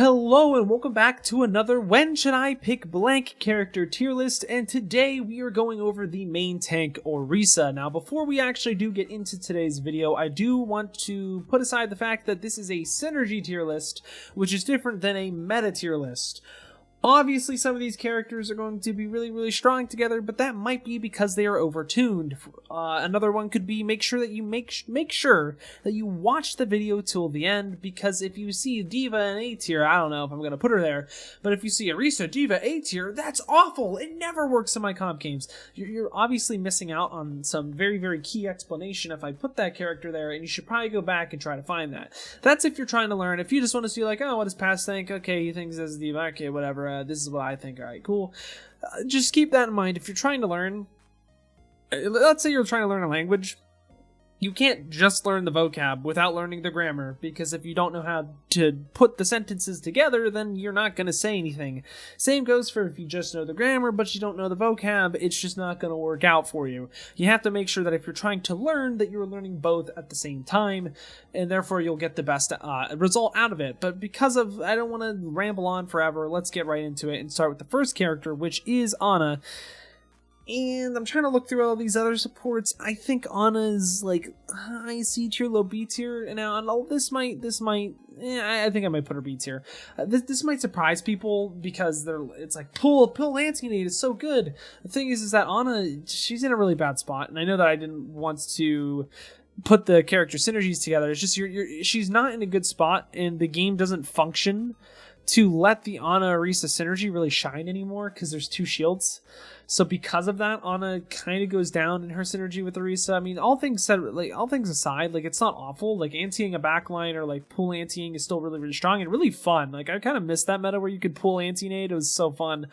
Hello and welcome back to another When Should I Pick Blank character tier list, and today we are going over the main tank Orisa. Now before we actually do get into today's video, I do want to put aside the fact that this is a synergy tier list, which is different than a meta tier list. Obviously, some of these characters are going to be really strong together, but that might be because they are overtuned. Another one could be make sure that you make sure that you watch the video till the end, because if you see d.va in A tier, I don't know if I'm going to put her there, but if you see Orisa d.va A tier, that's awful. It never works in my comp games. You're obviously missing out on some very key explanation if I put that character there, and you should probably go back and try to find that. That's if you're trying to learn. If you just want to see like, oh, what does Past think? Okay, he thinks as d.va, okay, whatever. This is what I think. All right, cool. Just keep that in mind. If you're trying to learn, let's say you're trying to learn a language, you can't just learn the vocab without learning the grammar, because if you don't know how to put the sentences together, then you're not going to say anything. Same goes for if you just know the grammar, but you don't know the vocab, it's just not going to work out for you. You have to make sure that if you're trying to learn, that you're learning both at the same time, and therefore you'll get the best result out of it. But because of, I don't want to ramble on forever, let's get right into it and start with the first character, which is Ana. And I'm trying to look through all these other supports. I think Ana's like high C tier, low B tier. And now this might, I think I might put her B tier. This might surprise people because it's like pull anti-nade is so good. The thing is that Ana, she's in a really bad spot, and I know that I didn't want to put the character synergies together. It's just she's not in a good spot, and the game doesn't function to let the Ana Orisa synergy really shine anymore because there's two shields. So because of that, Ana kind of goes down in her synergy with Orisa. I mean, all things aside, like, it's not awful. Like, anti-ing a backline or like pull anti-ing is still really strong and really fun. Like, I kind of missed that meta where you could pull anti-nade. It was so fun.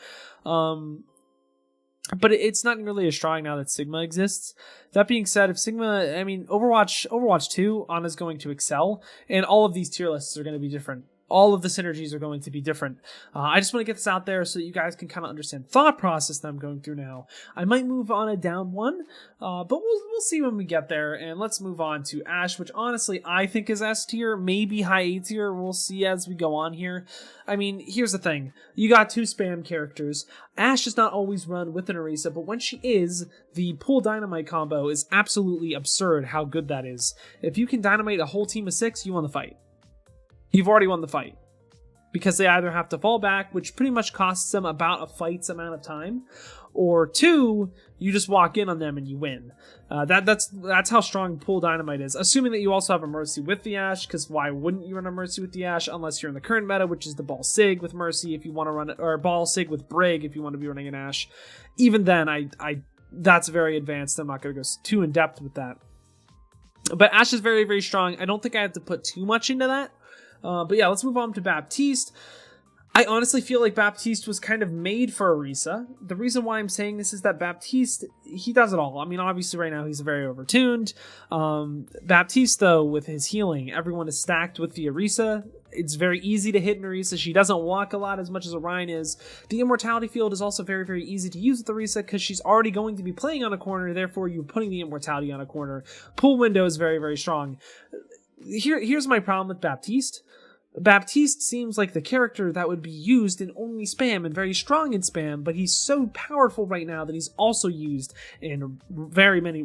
But it's not really as strong now that Sigma exists. That being said, if Sigma, I mean, Overwatch 2, Ana's going to excel, and all of these tier lists are going to be different. All of the synergies are going to be different. I just want to get this out there so that you guys can kind of understand the thought process that I'm going through now. I might move on a down one, but we'll see when we get there. And let's move on to Ashe, which honestly I think is S tier, maybe high A tier. We'll see as we go on here. I mean, here's the thing. You got two spam characters. Ashe does not always run with an Orisa, but when she is, the pull dynamite combo is absolutely absurd how good that is. If you can dynamite a whole team of 6, you won the fight. You've already won the fight, because they either have to fall back, which pretty much costs them about a fight's amount of time, or 2, you just walk in on them and you win. That's how strong pull dynamite is, assuming that you also have a Mercy with the Ashe, because why wouldn't you run a Mercy with the Ashe unless you're in the current meta, which is the Ball Sig with Mercy if you want to run it, or Ball Sig with Brig if you want to be running an Ashe. Even then, that's very advanced. I'm not going to go too in depth with that. But Ashe is very strong. I don't think I have to put too much into that. But yeah, let's move on to Baptiste. I honestly feel like Baptiste was kind of made for Orisa. The reason why I'm saying this is that Baptiste, he does it all. I mean, obviously right now he's very overtuned. Baptiste, though, with his healing, everyone is stacked with the Orisa. It's very easy to hit an Orisa. She doesn't walk a lot as much as Orion is. The immortality field is also very easy to use with Orisa because she's already going to be playing on a corner, therefore you're putting the immortality on a corner. Pull window is very strong. Here's my problem with Baptiste. Baptiste seems like the character that would be used in only spam and very strong in spam, but he's so powerful right now that he's also used in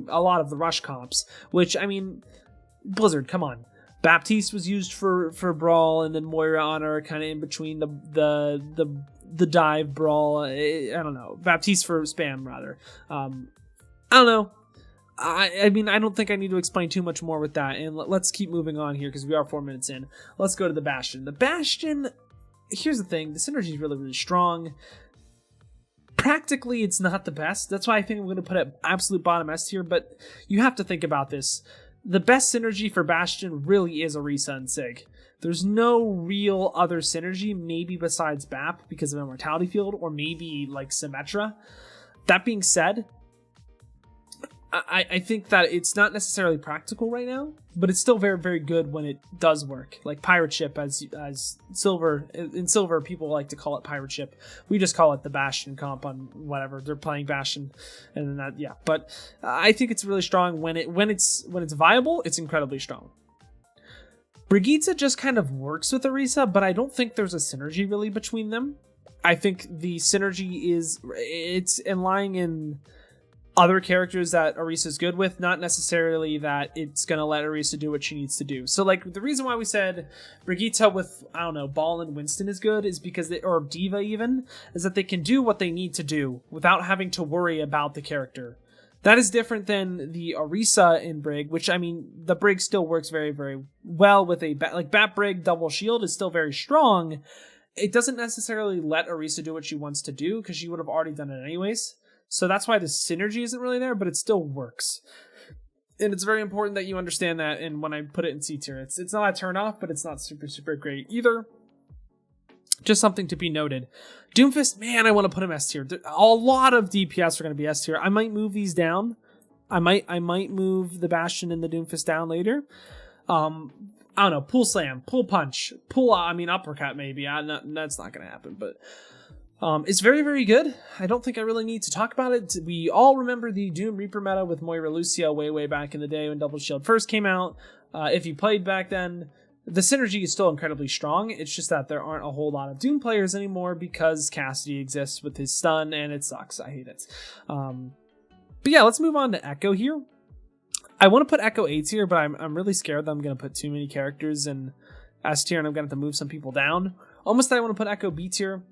a lot of the rush comps, which, I mean, Blizzard, come on. Baptiste was used for Brawl, and then Moyra on her kind of in between the dive Brawl. I don't know. Baptiste for spam, rather. I don't know. I mean, I don't think I need to explain too much more with that, and let's keep moving on here because we are 4 minutes in. Let's go to the Bastion. The Bastion, here's the thing, the synergy is really strong. Practically, it's not the best. That's why I think I'm going to put it absolute bottom S tier, but you have to think about this. The best synergy for Bastion really is Orisa and Sig. There's no real other synergy, maybe besides Bap because of Immortality Field, or maybe like Symmetra. That being said, I think that it's not necessarily practical right now, but it's still very good when it does work. Like Pirate Ship, as Silver, in Silver, people like to call it Pirate Ship. We just call it the Bastion comp on whatever they're playing Bastion, and then that, yeah. But I think it's really strong when it's viable. It's incredibly strong. Brigitte just kind of works with Orisa, but I don't think there's a synergy really between them. I think the synergy it's lying in other characters that Orisa's good with, not necessarily that it's going to let Orisa do what she needs to do. So, like, the reason why we said Brigitte with, I don't know, Ball and Winston is good is because or d.va even, is that they can do what they need to do without having to worry about the character. That is different than the Orisa in Brig, which, I mean, the Brig still works very, very well with Bat Brig double shield is still very strong. It doesn't necessarily let Orisa do what she wants to do because she would have already done it anyways. So that's why the synergy isn't really there, but it still works. And it's very important that you understand that, and when I put it in C tier, it's not a turn off, but it's not super, super great either. Just something to be noted. Doomfist, man, I want to put him S tier. A lot of DPS are going to be S tier. I might move these down. I might move the Bastion and the Doomfist down later. I don't know, pull slam, pull punch, uppercut maybe. That's not going to happen, but it's very, very good. I don't think I really need to talk about it. We all remember the Doom Reaper meta with Moyra Lucio way back in the day when Double Shield first came out. If you played back then, the synergy is still incredibly strong. It's just that there aren't a whole lot of Doom players anymore because Cassidy exists with his stun, and it sucks. I hate it. But yeah, let's move on to Echo here. I want to put Echo A tier, but I'm really scared that I'm going to put too many characters in S tier, and I'm going to have to move some people down. Almost that I want to put Echo B tier.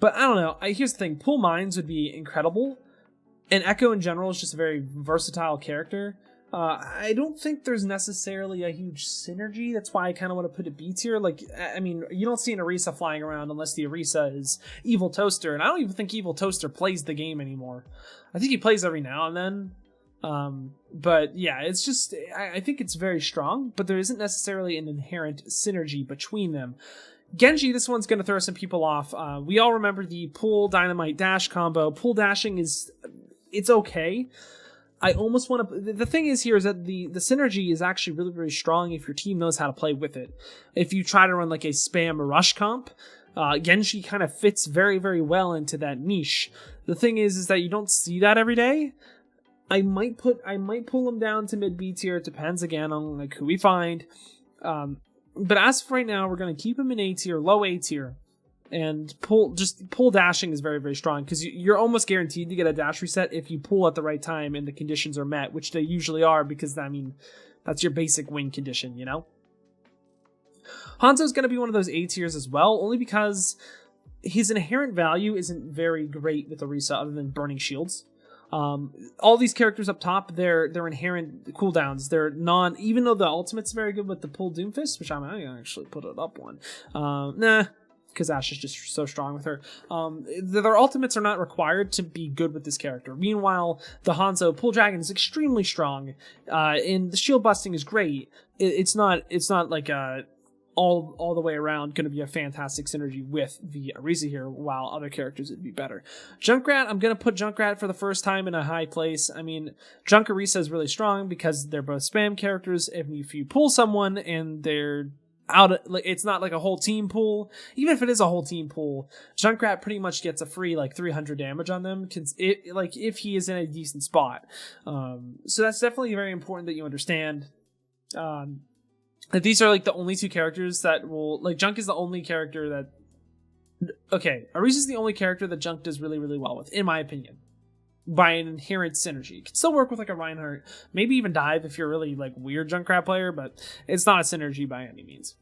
But I don't know. Here's the thing. Pull Mines would be incredible. And Echo in general is just a very versatile character. I don't think there's necessarily a huge synergy. That's why I kind of want to put it B tier. Like, I mean, you don't see an Orisa flying around unless the Orisa is Evil Toaster. And I don't even think Evil Toaster plays the game anymore. I think he plays every now and then. But yeah, it's just, I think it's very strong, but there isn't necessarily an inherent synergy between them. Genji, this one's going to throw some people off. We all remember the pull dynamite dash combo. Pull dashing it's okay. I almost want to... The thing is here is that the synergy is actually really, really strong if your team knows how to play with it. If you try to run like a spam rush comp, Genji kind of fits very, very well into that niche. The thing is that you don't see that every day. I might pull him down to mid B tier. It depends again on like who we find. But as of right now, we're going to keep him in A tier, low A tier. And pull dashing is very, very strong because you're almost guaranteed to get a dash reset if you pull at the right time and the conditions are met, which they usually are because, I mean, that's your basic win condition, you know? Hanzo's going to be one of those A tiers as well, only because his inherent value isn't very great with Orisa other than burning shields. All these characters up top, their inherent cooldowns, they're even though the ultimate's very good with the pull Doomfist, which I'm going to actually put it up one. Because Ashe is just so strong with her. Their ultimates are not required to be good with this character. Meanwhile, the Hanzo pull dragon is extremely strong, and the shield busting is great. It's not like all the way around going to be a fantastic synergy with the Orisa here, while other characters would be better. Junkrat, I'm going to put Junkrat for the first time in a high place. I mean, Junk Orisa is really strong because they're both spam characters. If you pull someone and they're out, it's not like a whole team pull. Even if it is a whole team pull, Junkrat pretty much gets a free like 300 damage on them, if he is in a decent spot. So that's definitely very important that you understand. That these are like the only two characters that will, like, Junk is the only character that, okay, Orisa's the only character that Junk does really, really well with, in my opinion, by an inherent synergy. You can still work with like a Reinhardt, maybe even dive if you're a really like weird Junkrat player, but it's not a synergy by any means.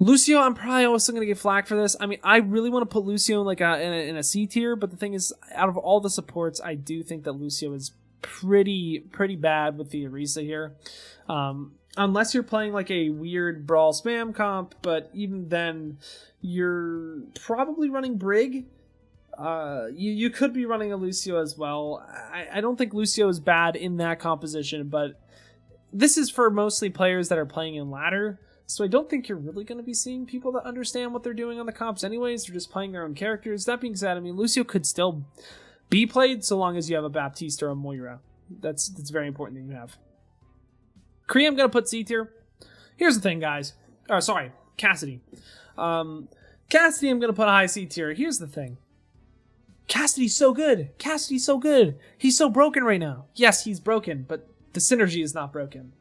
Lucio, I'm probably also going to get flack for this. I mean, I really want to put Lucio like in a C tier, but the thing is, out of all the supports, I do think that Lucio is pretty bad with the Orisa here. Unless you're playing like a weird brawl spam comp, but even then, you're probably running Brig. You could be running a Lucio as well. I don't think Lucio is bad in that composition, but this is for mostly players that are playing in ladder, so I don't think you're really going to be seeing people that understand what they're doing on the comps anyways. They're just playing their own characters. That being said, I mean, Lucio could still be played so long as you have a Baptiste or a Moyra. That's very important that you have. Kree, I'm going to put C tier. Here's the thing, guys. Sorry, Cassidy. Cassidy, I'm going to put a high C tier. Here's the thing. Cassidy's so good. Cassidy's so good. He's so broken right now. Yes, he's broken, but the synergy is not broken.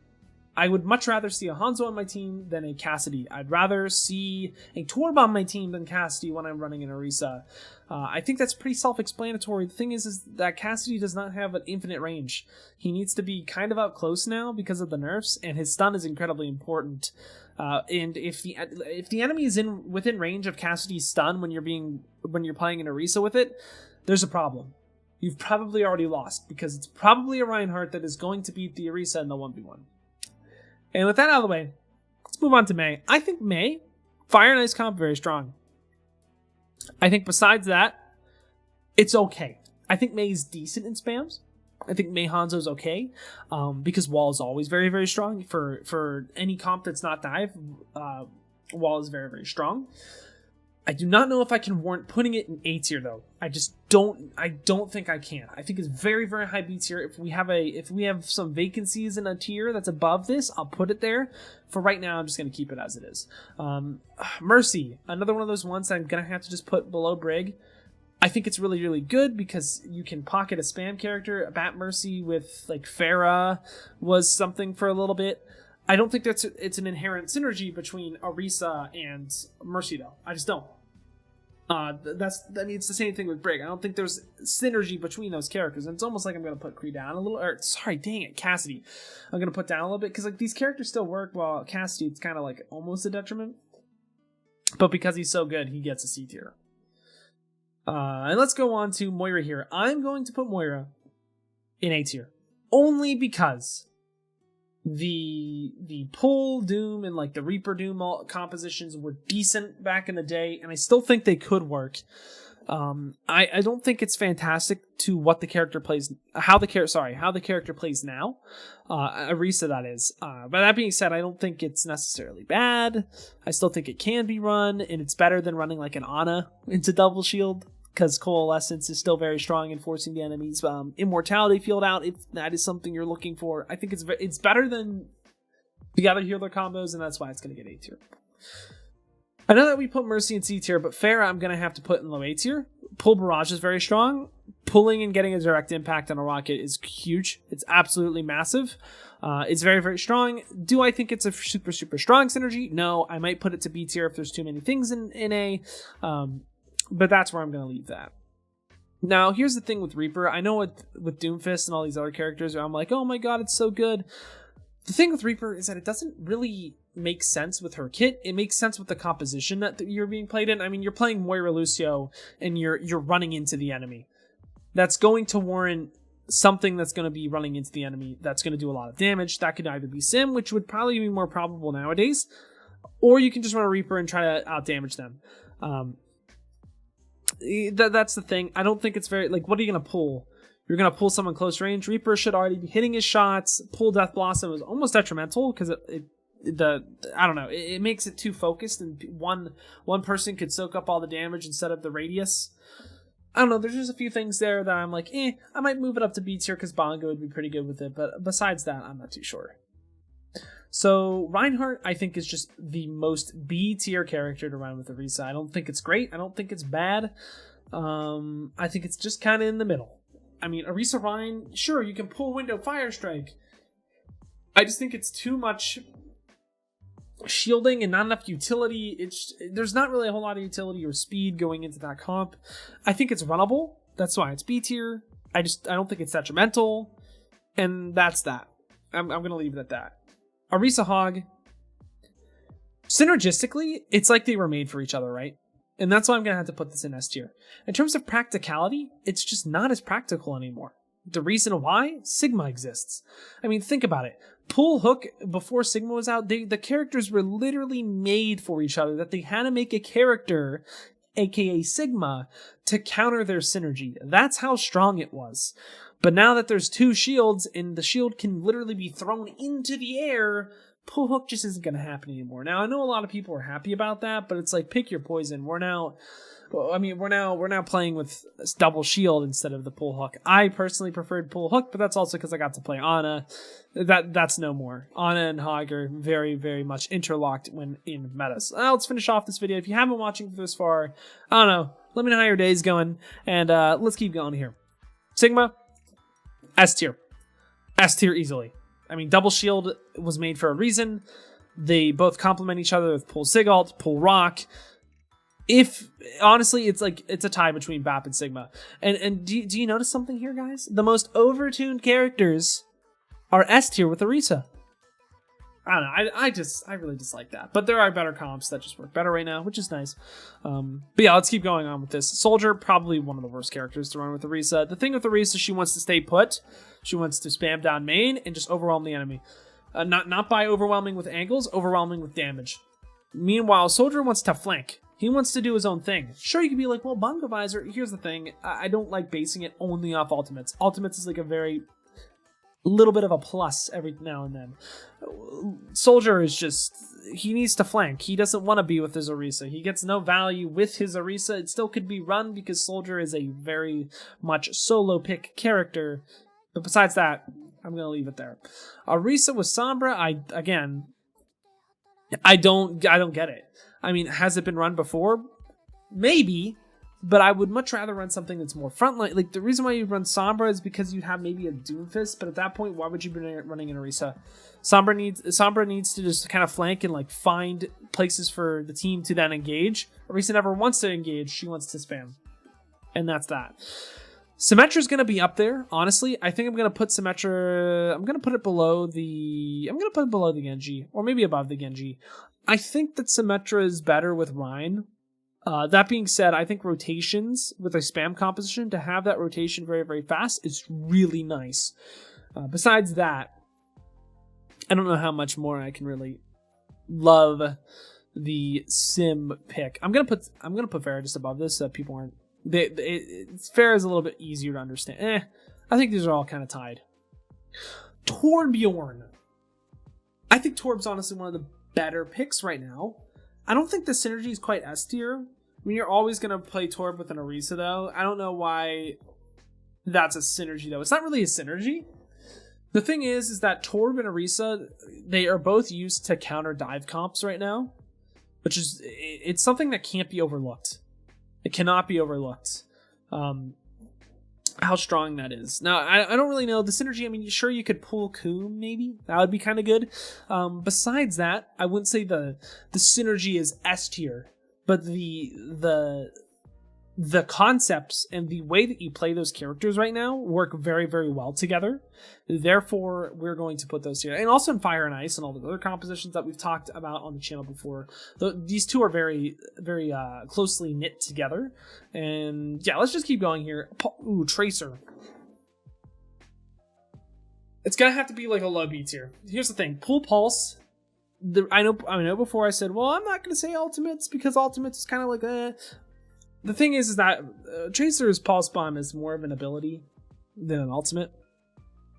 I would much rather see a Hanzo on my team than a Cassidy. I'd rather see a Torb on my team than Cassidy when I'm running an Orisa. I think that's pretty self-explanatory. The thing is that Cassidy does not have an infinite range. He needs to be kind of out close now because of the nerfs, and his stun is incredibly important. And if the enemy is within range of Cassidy's stun when you're playing an Orisa with it, there's a problem. You've probably already lost because it's probably a Reinhardt that is going to beat the Orisa in the 1v1. And with that out of the way, let's move on to Mei. I think Mei, Fire and Ice comp, very strong. I think besides that, it's okay. I think Mei's decent in spams. I think Mei Hanzo's okay, because Wall is always very, very strong. For any comp that's not dive, Wall is very, very strong. I do not know if I can warrant putting it in A tier though. I don't think I can. I think it's very, very high B tier. If we have some vacancies in a tier that's above this, I'll put it there. For right now, I'm just gonna keep it as it is. Mercy, another one of those ones that I'm gonna have to just put below Brig. I think it's really, really good because you can pocket a spam character. Bat Mercy with like Pharah was something for a little bit. I don't think it's an inherent synergy between Orisa and Mercy though. I just don't. It's the same thing with Brig. I don't think there's synergy between those characters, and it's almost like I'm gonna put Kree down a little. Or sorry, dang it, Cassidy. I'm gonna put down a little bit because like these characters still work, while Cassidy it's kind of like almost a detriment. But because he's so good, he gets a C tier. And let's go on to Moyra here. I'm going to put Moyra in A tier only because the Pull Doom and like the Reaper Doom compositions were decent back in the day, and I still think they could work. I don't think it's fantastic to what the character plays, how the character plays now, Orisa that is. But that being said, I don't think it's necessarily bad. I still think it can be run, and it's better than running like an Ana into double shield, because Coalescence is still very strong in forcing the enemy's immortality field out, if that is something you're looking for. I think it's better than the other healer combos, and that's why it's going to get A tier. I know that we put Mercy in C tier, but Pharah I'm going to have to put in low A tier. Pull Barrage is very strong. Pulling and getting a direct impact on a rocket is huge. It's absolutely massive. It's very, very strong. Do I think it's a super, super strong synergy? No, I might put it to B tier if there's too many things in A. But that's where I'm going to leave that. Now, here's the thing with Reaper. I know with Doomfist and all these other characters, I'm like, oh my god, it's so good. The thing with Reaper is that it doesn't really make sense with her kit. It makes sense with the composition that you're being played in. I mean, you're playing Moyra Lucio, and you're running into the enemy. That's going to warrant something that's going to be running into the enemy that's going to do a lot of damage. That could either be Sim, which would probably be more probable nowadays, or you can just run a Reaper and try to out-damage them. That's the thing. I don't think it's very, like, what are you going to pull? You're going to pull someone close range. Reaper should already be hitting his shots. Pull Death Blossom is almost detrimental because I don't know, it makes it too focused, and one person could soak up all the damage instead of the radius. I don't know, there's just a few things there that I'm like, I might move it up to B tier because Bongo would be pretty good with it, but besides that, I'm not too sure. So Reinhardt, I think, is just the most B tier character to run with Orisa. I don't think it's great. I don't think it's bad. I think it's just kind of in the middle. I mean, Orisa Rein, sure, you can pull Window Fire Strike. I just think it's too much shielding and not enough utility. There's not really a whole lot of utility or speed going into that comp. I think it's runnable. That's why it's B tier. I don't think it's detrimental. And that's that. I'm going to leave it at that. Orisa Hog, synergistically, it's like they were made for each other, right? And that's why I'm going to have to put this in S tier. In terms of practicality, it's just not as practical anymore. The reason why? Sigma exists. I mean, think about it. Pull Hook, before Sigma was out, the characters were literally made for each other, that they had to make a character, aka Sigma, to counter their synergy. That's how strong it was. But now that there's two shields, and the shield can literally be thrown into the air, Pull Hook just isn't going to happen anymore. Now, I know a lot of people are happy about that, but it's like, pick your poison. We're now playing with double shield instead of the Pull Hook. I personally preferred Pull Hook, but that's also because I got to play Ana. That's no more. Ana and Hog are very, very much interlocked when in metas. Let's finish off this video. If you haven't been watching this far, I don't know, let me know how your day's going, and let's keep going here. Sigma, S tier. S tier easily. I mean, Double Shield was made for a reason. They both complement each other with Pull Sigalt, Pull Rock. If honestly, it's a tie between Bap and Sigma. And do you notice something here, guys? The most overtuned characters are S tier with Orisa. I don't know. I really dislike that. But there are better comps that just work better right now, which is nice. But yeah, let's keep going on with this. Soldier, probably one of the worst characters to run with Orisa. The thing with Orisa, she wants to stay put. She wants to spam down main and just overwhelm the enemy. Not by overwhelming with angles, overwhelming with damage. Meanwhile, Soldier wants to flank. He wants to do his own thing. Sure, you could be like, well, Bunga Visor, here's the thing. I don't like basing it only off ultimates. Ultimates is like a very little bit of a plus every now and then. Soldier is just, he needs to flank. He doesn't want to be with his Orisa. He gets no value with his Orisa. It still could be run because Soldier is a very much solo pick character. But besides that, I'm going to leave it there. Orisa with Sombra, I don't get it. I mean, has it been run before? Maybe, but I would much rather run something that's more frontline. Like, the reason why you run Sombra is because you'd have maybe a Doomfist, but at that point, why would you be running an Orisa? Sombra needs to just kind of flank and like find places for the team to then engage. Orisa never wants to engage, she wants to spam. And that's that. Symmetra's going to be up there, honestly. I think I'm going to put Symmetra... I'm going to put it below the... I'm going to put it below the Genji, or maybe above the Genji. I think that Symmetra is better with Rein. That being said, I think rotations with a spam composition, to have that rotation very, very fast is really nice. Besides that, I don't know how much more I can really love the Sim pick. I'm gonna put Pharah just above this so that people aren't... Pharah is a little bit easier to understand. I think these are all kind of tied. Torbjorn. I think Torb's honestly one of the better picks right now. I don't think the synergy is quite S tier. I mean, you're always going to play Torb with an Orisa, though. I don't know why that's a synergy, though. It's not really a synergy. The thing is that Torb and Orisa, they are both used to counter dive comps right now, which is, it's something that can't be overlooked. It cannot be overlooked. How strong that is. Now, I don't really know the synergy. I mean, sure, you could pull Coom, maybe. That would be kind of good. Besides that, I wouldn't say the synergy is S tier, but the concepts and the way that you play those characters right now work very, very well together. Therefore, we're going to put those here. And also in Fire and Ice and all the other compositions that we've talked about on the channel before. These two are very, very closely knit together. And yeah, let's just keep going here. Ooh, Tracer. It's going to have to be like a low B tier. Here's the thing. Pull Pulse. I know before I said, well, I'm not going to say Ultimates because Ultimates is kind of like a... The thing is that Tracer's Pulse Bomb is more of an ability than an ultimate.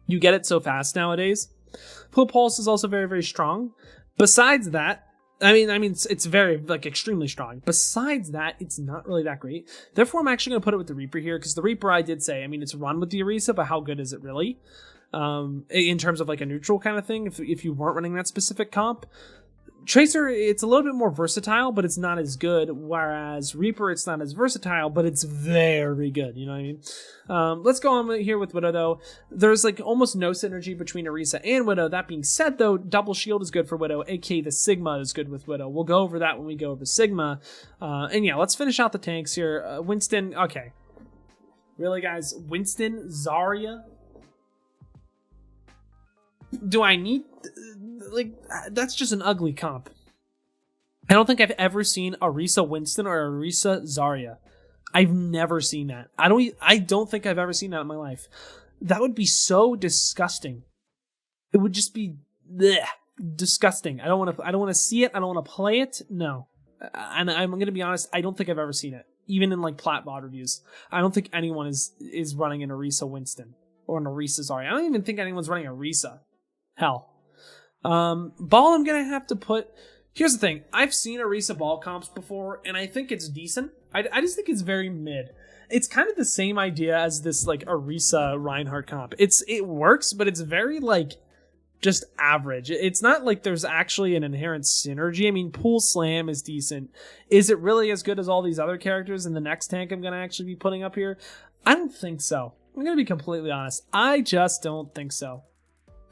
You get it so fast nowadays. Pull Pulse is also very, very strong. Besides that, I mean, it's very, like, extremely strong. Besides that, it's not really that great. Therefore, I'm actually going to put it with the Reaper here, because the Reaper, I did say, I mean, it's run with the Orisa, but how good is it really? In terms of, like, a neutral kind of thing, if you weren't running that specific comp. Tracer, it's a little bit more versatile, but it's not as good, whereas Reaper, it's not as versatile, but it's very good, you know what I mean? Let's go on here with Widow, though. There's, like, almost no synergy between Orisa and Widow. That being said, though, Double Shield is good for Widow, aka the Sigma is good with Widow. We'll go over that when we go over Sigma. And yeah, let's finish out the tanks here. Winston, okay. Really, guys? Winston, Zarya? Do I need... Like, that's just an ugly comp. I don't think I've ever seen Orisa Winston or Orisa Zarya. I've never seen that. I don't think I've ever seen that in my life. That would be so disgusting. It would just be bleh, disgusting. I don't want to see it. I don't want to play it. No. And I'm going to be honest, I don't think I've ever seen it. Even in like plat mod reviews. I don't think anyone is running an Orisa Winston or an Orisa Zarya. I don't even think anyone's running Orisa. Hell. Ball I'm gonna have to put... Here's the thing. I've seen Orisa Ball comps before, and I think it's decent. I just think it's very mid. It's kind of the same idea as this, like, Orisa Reinhardt comp. It works, but it's very, like, just average. It's not like there's actually an inherent synergy. I mean, Pool Slam is decent. Is it really as good as all these other characters in the next tank I'm gonna actually be putting up here? I don't think so. I'm gonna be completely honest. I just don't think so.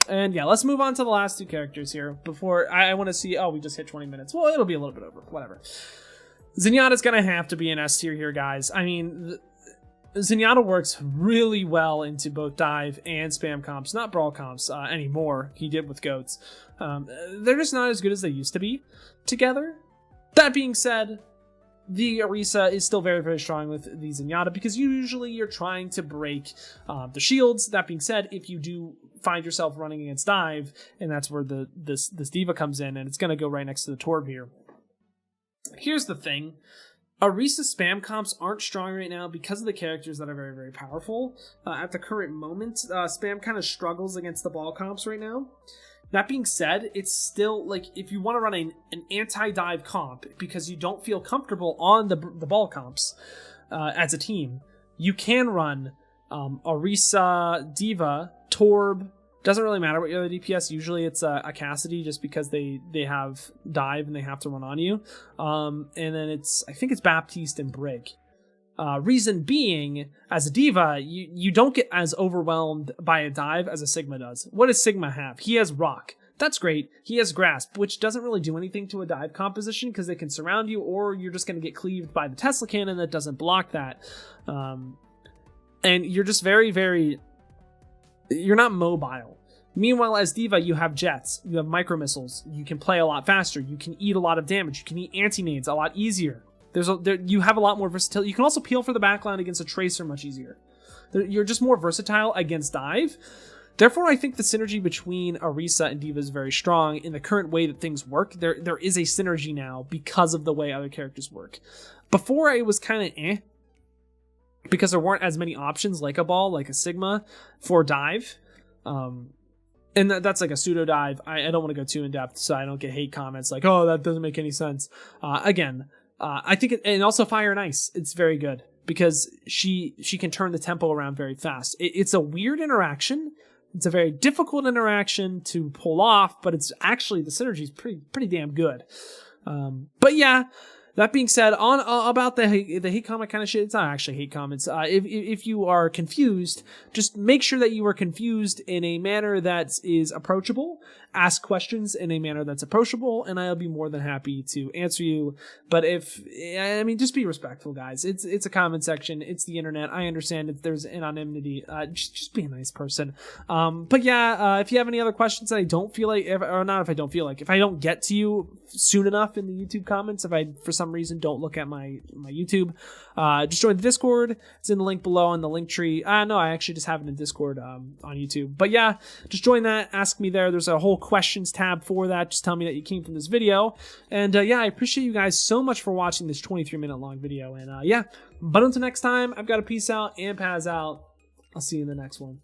And yeah, let's move on to the last 2 characters here before I want to see. Oh, we just hit 20 minutes. Well, it'll be a little bit over. Whatever. Zenyatta's gonna have to be an S tier here, guys. I mean, Zenyatta works really well into both dive and spam comps, not brawl comps anymore. He did with goats. They're just not as good as they used to be together. That being said, the Orisa is still very, very strong with the Zenyatta because usually you're trying to break the shields. That being said, if you do find yourself running against dive, and that's where this D.va comes in, and it's going to go right next to the Torb here. Here's the thing. Orisa spam comps aren't strong right now because of the characters that are very, very powerful. At the current moment, spam kind of struggles against the ball comps right now. That being said, it's still, like, if you want to run an anti-dive comp because you don't feel comfortable on the ball comps as a team, you can run Orisa, D.va, Torb. Doesn't really matter what your other DPS. Usually it's a Cassidy just because they have dive and they have to run on you. And then I think it's Baptiste and Brig. Reason being, as a D.va, you don't get as overwhelmed by a dive as a Sigma does. What does Sigma have? He has Rock. That's great. He has Grasp, which doesn't really do anything to a dive composition because they can surround you, or you're just going to get cleaved by the Tesla cannon that doesn't block that. And you're just very, very... You're not mobile. Meanwhile, as D.va, you have jets, you have micro missiles, you can play a lot faster, you can eat a lot of damage, you can eat anti-nades a lot easier. You have a lot more versatility. You can also peel for the backline against a Tracer much easier. You're just more versatile against dive. Therefore, I think the synergy between Orisa and D.va is very strong in the current way that things work. There is a synergy now because of the way other characters work. Before, it was kind of because there weren't as many options like a ball, like a Sigma, for dive. And that's like a pseudo dive. I don't want to go too in depth so I don't get hate comments like, oh, that doesn't make any sense. I think and also Fire and Ice. It's very good because she can turn the tempo around very fast. It's a weird interaction. It's a very difficult interaction to pull off, but it's actually the synergy is pretty damn good. But yeah. That being said, about the hate comment kind of shit, it's not actually hate comments. If you are confused, just make sure that you are confused in a manner that is approachable. Ask questions in a manner that's approachable, and I'll be more than happy to answer you. But just be respectful, guys. It's a comment section. It's the internet. I understand if there's anonymity. Just be a nice person. But yeah, if you have any other questions that I don't feel like, if I don't get to you soon enough in the YouTube comments, if I for some reason don't look at my YouTube, just join the Discord. It's in the link below on the link tree. No, I actually just have it in Discord on YouTube. But yeah, just join that. Ask me there. There's a whole questions tab for that. Just tell me that you came from this video. And yeah, I appreciate you guys so much for watching this 23-minute long video. And yeah, but until next time, I've got to peace out and Paz out. I'll see you in the next one.